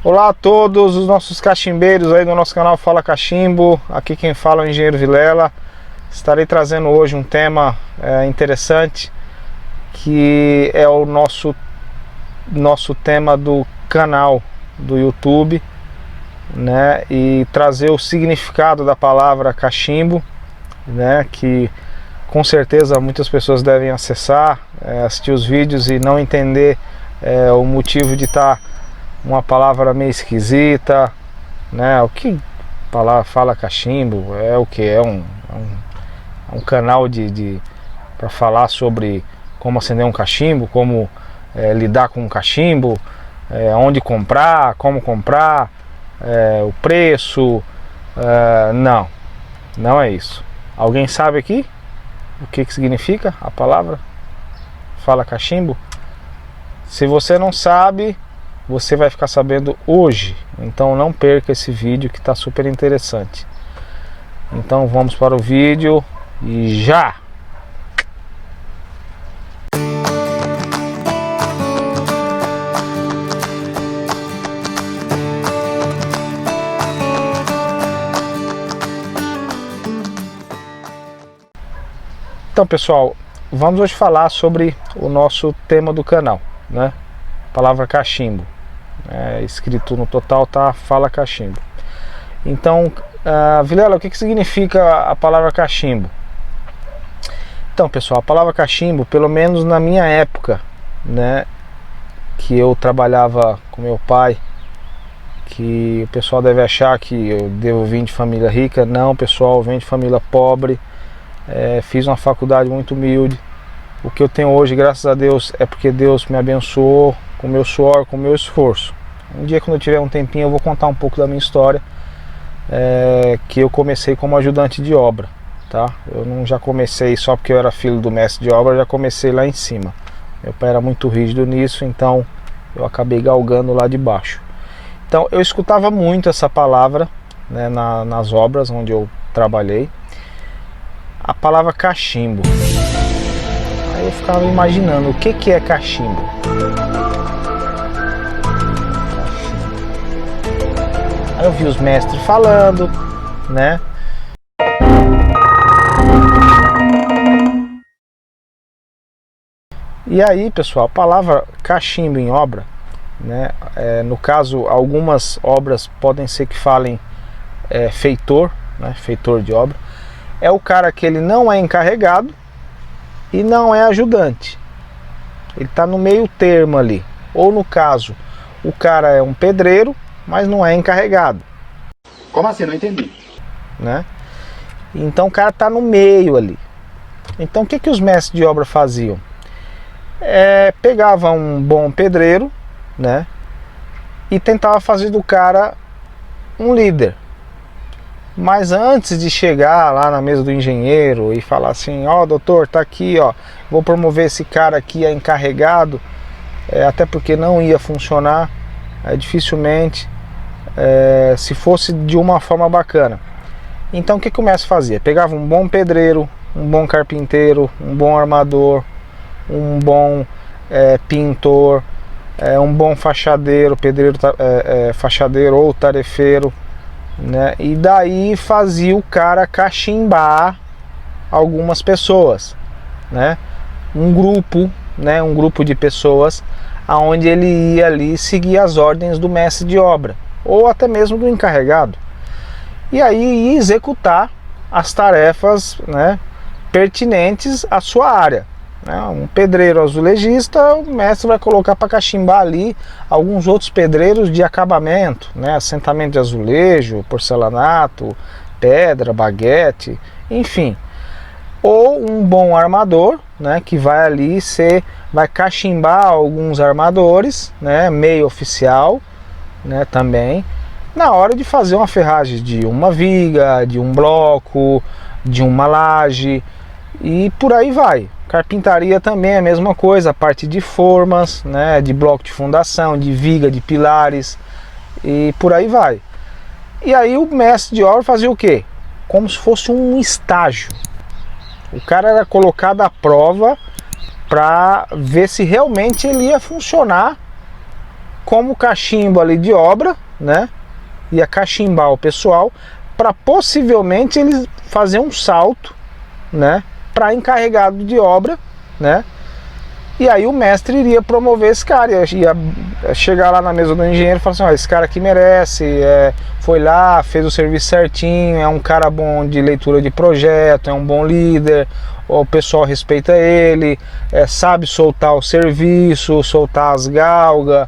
Olá a todos os nossos cachimbeiros aí do nosso canal Fala Cachimbo. Aqui quem fala é o Engenheiro Vilela. Estarei trazendo hoje um tema interessante, que é o nosso tema do canal do YouTube, né? E trazer o significado da palavra cachimbo, né? Que com certeza muitas pessoas devem acessar, assistir os vídeos e não entender o motivo de estar uma palavra meio esquisita, né? O que fala cachimbo é o que? É um canal para falar sobre como acender um cachimbo, como lidar com um cachimbo, onde comprar, como comprar, o preço. Não é isso. Alguém sabe aqui o que significa a palavra fala cachimbo? Se você não sabe, você vai ficar sabendo hoje. Então não perca esse vídeo que está super interessante. Então vamos para o vídeo e já! Então pessoal, vamos hoje falar sobre o nosso tema do canal, né? Palavra cachimbo, escrito no total tá fala cachimbo. Então, Vilela, o que significa a palavra cachimbo? Então pessoal, a palavra cachimbo, pelo menos na minha época, né, que eu trabalhava com meu pai, que o pessoal deve achar que eu devo vir de família rica. Não pessoal, eu venho de família pobre, fiz uma faculdade muito humilde. O que eu tenho hoje, graças a Deus, é porque Deus me abençoou com o meu suor, com o meu esforço. Um dia, quando eu tiver um tempinho, eu vou contar um pouco da minha história, que eu comecei como ajudante de obra, tá? Eu não já comecei só porque eu era filho do mestre de obra, eu já comecei lá em cima. Meu pai era muito rígido nisso, então eu acabei galgando lá de baixo. Então eu escutava muito essa palavra, né, nas obras onde eu trabalhei, a palavra cachimbo. Aí eu ficava imaginando o que é cachimbo. Aí eu vi os mestres falando, né? E aí, pessoal, a palavra cachimbo em obra, né? No caso, algumas obras podem ser que falem feitor, né? Feitor de obra. É o cara que ele não é encarregado e não é ajudante. Ele está no meio termo ali. Ou no caso, o cara é um pedreiro, mas não é encarregado. Como assim? Não entendi. Né? Então o cara está no meio ali. Então o que os mestres de obra faziam? Pegava um bom pedreiro, né, e tentava fazer do cara um líder. Mas antes de chegar lá na mesa do engenheiro e falar assim, ó, doutor, tá aqui, ó, vou promover esse cara aqui a encarregado, até porque não ia funcionar, dificilmente, se fosse de uma forma bacana. Então o que o mestre fazia? Pegava um bom pedreiro, um bom carpinteiro, um bom armador, um bom pintor, um bom fachadeiro, pedreiro, fachadeiro ou tarefeiro, né? E daí fazia o cara cachimbar algumas pessoas, né? Um grupo de pessoas, aonde ele ia ali seguir as ordens do mestre de obra ou até mesmo do encarregado, e aí ia executar as tarefas, né, pertinentes à sua área. Um pedreiro azulejista, o mestre vai colocar para cachimbar ali alguns outros pedreiros de acabamento, né? Assentamento de azulejo, porcelanato, pedra, baguete, enfim. Ou um bom armador, né, que vai ali vai cachimbar alguns armadores, né, meio oficial, né, também, na hora de fazer uma ferragem de uma viga, de um bloco, de uma laje e por aí vai. Carpintaria também é a mesma coisa, a parte de formas, né, de bloco de fundação, de viga, de pilares e por aí vai. E aí o mestre de obra fazia o quê? Como se fosse um estágio. O cara era colocado à prova para ver se realmente ele ia funcionar como cachimbo ali de obra, né? Ia cachimbar o pessoal para possivelmente eles fazer um salto, né? Para encarregado de obra, né? E aí o mestre iria promover esse cara, ia chegar lá na mesa do engenheiro e falar assim, ó, esse cara aqui merece, foi lá, fez o serviço certinho, é um cara bom de leitura de projeto, é um bom líder, o pessoal respeita ele, sabe soltar o serviço, soltar as galgas,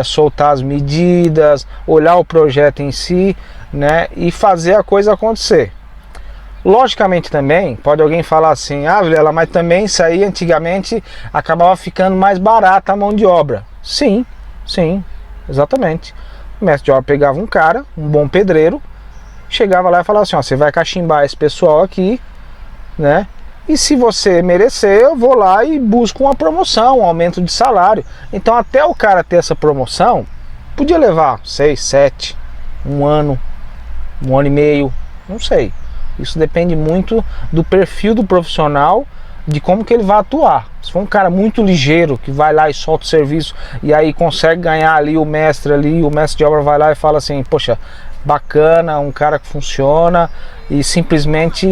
soltar as medidas, olhar o projeto em si, né, e fazer a coisa acontecer. Logicamente também, pode alguém falar assim, ah, Vilela, mas também isso aí antigamente acabava ficando mais barata a mão de obra. Sim, sim, exatamente. O mestre de obra pegava um cara, um bom pedreiro, chegava lá e falava assim, ó, você vai cachimbar esse pessoal aqui, né? E se você merecer, eu vou lá e busco uma promoção, um aumento de salário. Então até o cara ter essa promoção, podia levar 6, 7, um ano e meio, não sei. Isso depende muito do perfil do profissional, de como que ele vai atuar. Se for um cara muito ligeiro, que vai lá e solta o serviço, e aí consegue ganhar ali o mestre de obra vai lá e fala assim, poxa, bacana, um cara que funciona, e simplesmente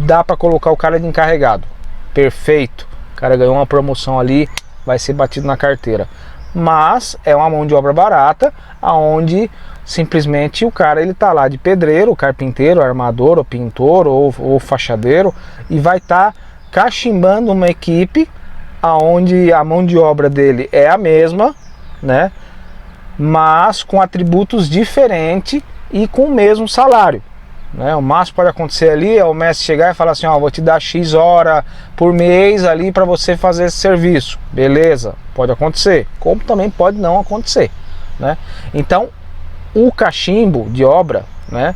dá para colocar o cara de encarregado. Perfeito, o cara ganhou uma promoção ali, vai ser batido na carteira. Mas é uma mão de obra barata, aonde simplesmente o cara ele tá lá de pedreiro, carpinteiro, armador, ou pintor, ou fachadeiro, e vai estar cachimbando uma equipe aonde a mão de obra dele é a mesma, né? Mas com atributos diferentes e com o mesmo salário, né? O máximo pode acontecer ali é o mestre chegar e falar assim, ó, vou te dar X hora por mês ali para você fazer esse serviço, beleza? Pode acontecer, como também pode não acontecer, né? Então o cachimbo de obra, né?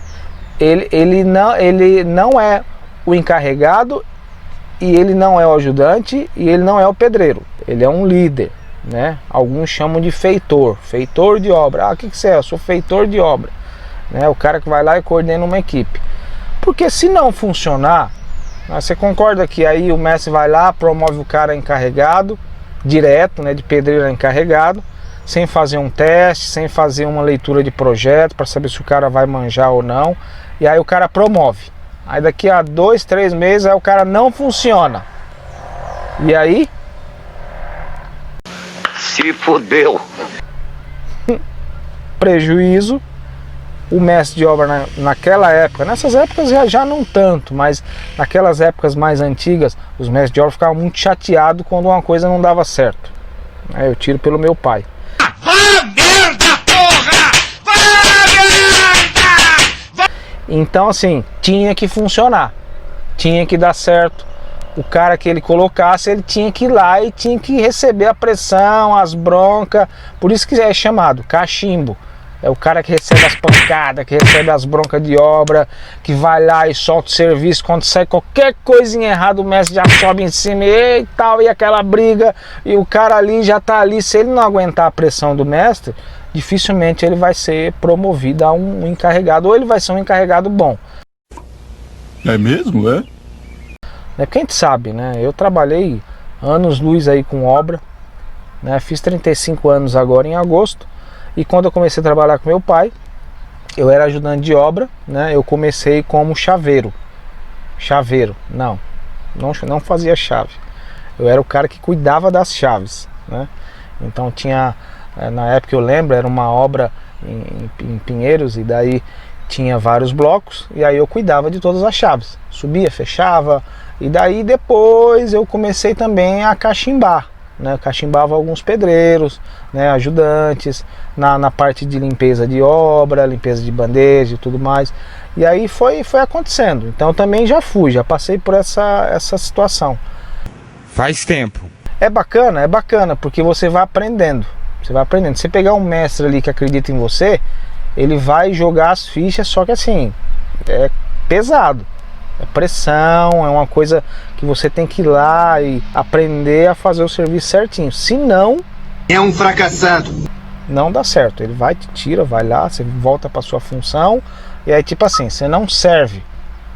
Ele não é o encarregado, e ele não é o ajudante, e ele não é o pedreiro, ele é um líder, né? Alguns chamam de feitor de obra. Ah, o que você é? Eu sou feitor de obra, né? O cara que vai lá e coordena uma equipe. Porque se não funcionar, você concorda que aí o mestre vai lá, promove o cara encarregado direto, né, de pedreiro a encarregado, sem fazer um teste, sem fazer uma leitura de projeto para saber se o cara vai manjar ou não, e aí o cara promove. Aí daqui a 2, 3 meses aí o cara não funciona. E aí? Se fudeu. Prejuízo. O mestre de obra naquela época, nessas épocas já não tanto, mas naquelas épocas mais antigas, os mestres de obra ficavam muito chateados quando uma coisa não dava certo. Aí eu tiro pelo meu pai. Então assim, tinha que funcionar, tinha que dar certo. O cara que ele colocasse, ele tinha que ir lá e tinha que receber a pressão, as broncas. Por isso que é chamado cachimbo. É o cara que recebe as pancadas, que recebe as broncas de obra, que vai lá e solta o serviço. Quando sai qualquer coisinha errada, o mestre já sobe em cima e tal, e aquela briga, e o cara ali já tá ali. Se ele não aguentar a pressão do mestre, dificilmente ele vai ser promovido a um encarregado, ou ele vai ser um encarregado bom. É mesmo, é? Porque a gente sabe, né? Eu trabalhei anos-luz aí com obra, né? Fiz 35 anos agora em agosto. E quando eu comecei a trabalhar com meu pai, eu era ajudante de obra, né? Eu comecei como chaveiro. Não fazia chave. Eu era o cara que cuidava das chaves, né? Então tinha, na época eu lembro, era uma obra em Pinheiros, e daí tinha vários blocos, e aí eu cuidava de todas as chaves. Subia, fechava, e daí depois eu comecei também a cachimbar, né? Cachimbava alguns pedreiros, né, ajudantes, na parte de limpeza de obra, limpeza de bandeja e tudo mais. E aí foi acontecendo. Então eu também já passei por essa situação. Faz tempo. É bacana, porque você vai aprendendo. Você pegar um mestre ali que acredita em você, ele vai jogar as fichas, só que assim, é pesado. É pressão, é uma coisa que você tem que ir lá e aprender a fazer o serviço certinho. Se não, É um fracassado. não dá certo. Ele vai, te tira, vai lá, você volta para sua função. E aí tipo assim, você não serve,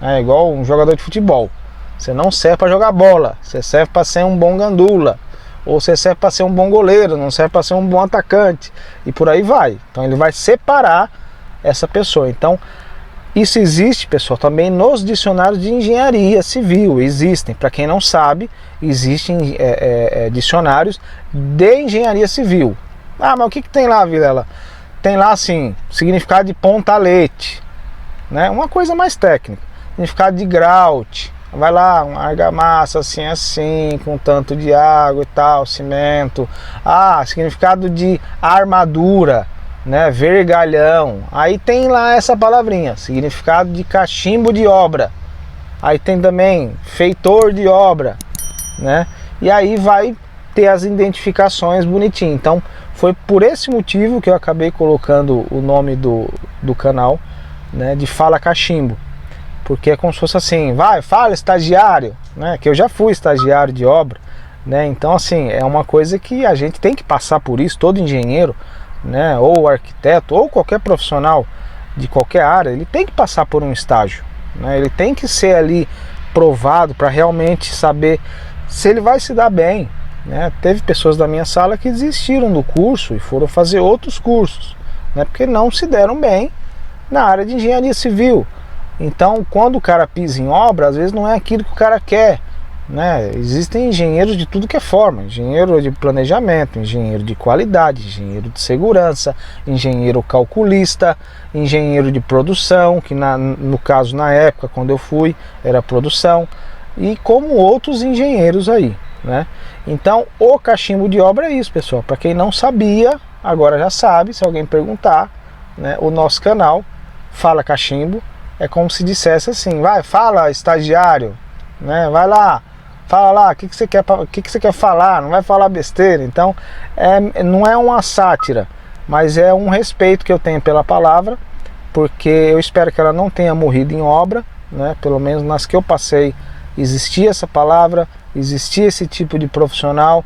é igual um jogador de futebol. Você não serve para jogar bola, você serve para ser um bom gandula, ou você serve para ser um bom goleiro, não serve para ser um bom atacante, e por aí vai. Então ele vai separar essa pessoa. Então isso existe, pessoal, também nos dicionários de engenharia civil. Existem, para quem não sabe, existem dicionários de engenharia civil. Ah, mas o que tem lá, Vilela? Tem lá assim, significado de pontalete, né? Uma coisa mais técnica. Significado de grout, vai lá, uma argamassa assim, com tanto de água e tal, cimento. Ah, significado de armadura, né? Vergalhão. Aí tem lá essa palavrinha, significado de cachimbo de obra. Aí tem também feitor de obra, né? E aí vai ter as identificações bonitinho. Então foi por esse motivo que eu acabei colocando o nome do canal, né, de Fala Cachimbo, porque é como se fosse assim, vai, fala estagiário, né? Que eu já fui estagiário de obra, né? Então assim, é uma coisa que a gente tem que passar por isso, todo engenheiro, né, ou arquiteto, ou qualquer profissional de qualquer área, ele tem que passar por um estágio, né? Ele tem que ser ali provado para realmente saber se ele vai se dar bem, né? Teve pessoas da minha sala que desistiram do curso e foram fazer outros cursos, né, porque não se deram bem na área de engenharia civil. Então quando o cara pisa em obra, às vezes não é aquilo que o cara quer, né? Existem engenheiros de tudo que é forma, engenheiro de planejamento, engenheiro de qualidade, engenheiro de segurança, engenheiro calculista, engenheiro de produção, que no caso na época quando eu fui era produção, e como outros engenheiros aí, né? Então o cachimbo de obra é isso, pessoal. Para quem não sabia, agora já sabe, se alguém perguntar, né? O nosso canal Fala Cachimbo é como se dissesse assim, vai, fala estagiário, né? Vai lá, fala lá, o que você quer falar, não vai falar besteira. Então não é uma sátira, mas é um respeito que eu tenho pela palavra, porque eu espero que ela não tenha morrido em obra, né? Pelo menos nas que eu passei existia essa palavra, existia esse tipo de profissional,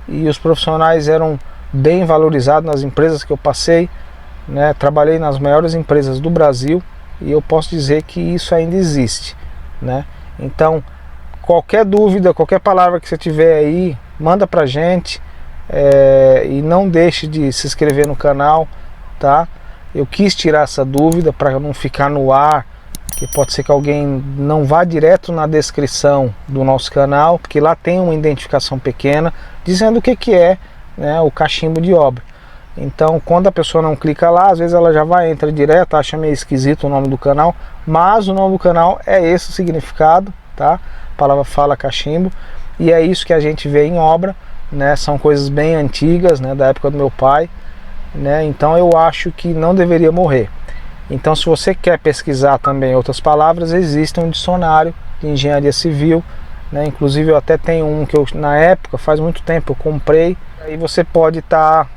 e os profissionais eram bem valorizados nas empresas que eu passei, né? Trabalhei nas maiores empresas do Brasil e eu posso dizer que isso ainda existe, né? Então qualquer dúvida, qualquer palavra que você tiver aí, manda pra gente, e não deixe de se inscrever no canal, tá? Eu quis tirar essa dúvida para não ficar no ar, que pode ser que alguém não vá direto na descrição do nosso canal, porque lá tem uma identificação pequena dizendo o que é, né, o cachimbo de obra. Então quando a pessoa não clica lá, às vezes ela já entra direto, acha meio esquisito o nome do canal, mas o nome do canal é esse o significado, tá? A palavra Fala Cachimbo, e é isso que a gente vê em obra, né? São coisas bem antigas, né, da época do meu pai, né? Então eu acho que não deveria morrer. Então se você quer pesquisar também outras palavras, existe um dicionário de engenharia civil, né? Inclusive eu até tenho um que eu, na época, faz muito tempo, eu comprei. Aí você pode estar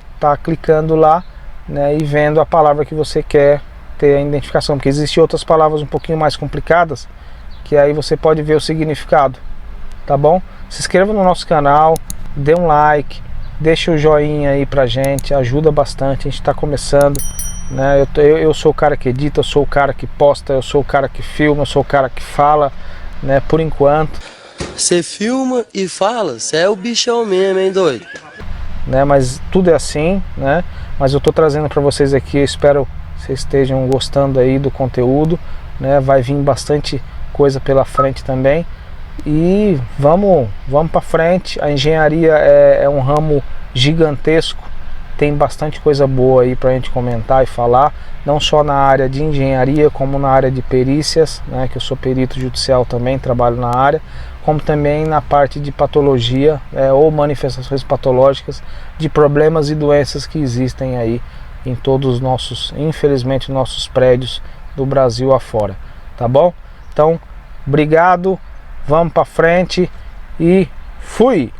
clicando lá, né, e vendo a palavra que você quer ter a identificação, porque existem outras palavras um pouquinho mais complicadas, que aí você pode ver o significado, tá bom? Se inscreva no nosso canal, dê um like, deixa o joinha aí pra gente, ajuda bastante, a gente está começando, né? Eu sou o cara que edita, eu sou o cara que posta, eu sou o cara que filma, eu sou o cara que fala, né, por enquanto. Você filma e fala, você é o bichão mesmo, hein, doido? Né, mas tudo é assim, né? Mas eu tô trazendo para vocês aqui, eu espero que vocês estejam gostando aí do conteúdo, né? Vai vir bastante coisa pela frente também, e vamos para frente. A engenharia é um ramo gigantesco, tem bastante coisa boa aí pra gente comentar e falar, não só na área de engenharia, como na área de perícias, né? Que eu sou perito judicial também, trabalho na área, como também na parte de patologia, ou manifestações patológicas de problemas e doenças que existem aí em todos os nossos, infelizmente, nossos prédios do Brasil afora, tá bom? Então, obrigado, vamos para frente e fui!